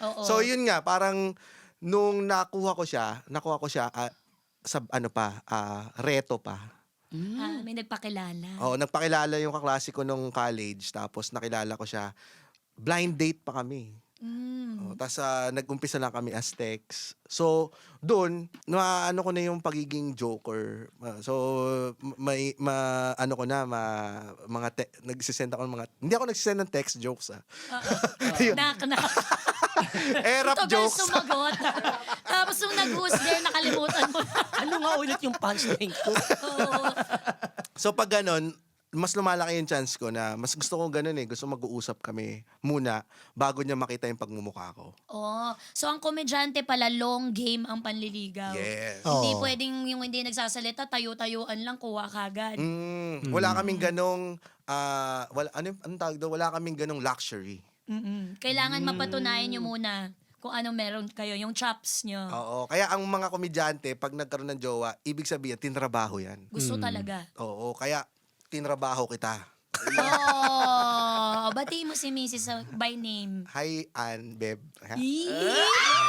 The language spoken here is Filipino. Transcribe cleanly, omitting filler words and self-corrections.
Oo. So yun nga, parang nung nakuha ko siya sa ano pa, reto pa. May nagpakilala. Oo, nagpakilala yung kaklase ko nung college tapos nakilala ko siya. Blind date pa kami. Hmm. Ta's nag-umpisa lang kami as text. So, dun naano ko na yung pagiging joker. So, may ano ko na mga nagse-send ako ng mga hindi ako nagse-send ng text jokes, Oo. Ayun, Knock, knock. rap Tagal jokes. sumagot. Tapos nung nag-husga, nakalimutan mo na. Ano nga ulit yung punchline ko? Oo. So, pag gano'n, mas lumalaki yung chance ko na mas gusto ko gano'n gusto mag-uusap kami muna bago niya makita yung pagmumukha ko. Oh, so ang komedyante pala long game ang panliligaw. Yes. Hindi Oo. pwedeng yung hindi nagsasalita, tayo-tayuan lang, kuha kagad. Wala kaming ganong anong tawag doon? Wala kaming ganong luxury. Kailangan mapatunayan nyo muna kung anong meron kayo, yung chops nyo. Oo, kaya ang mga komedyante pag nagkaroon ng jowa, ibig sabihin tinrabaho 'yan. Gusto talaga. Oo, kaya tinrabaho kita. Oh, batiin mo si Mrs. by name. Hi, Ann, Beb. Eee!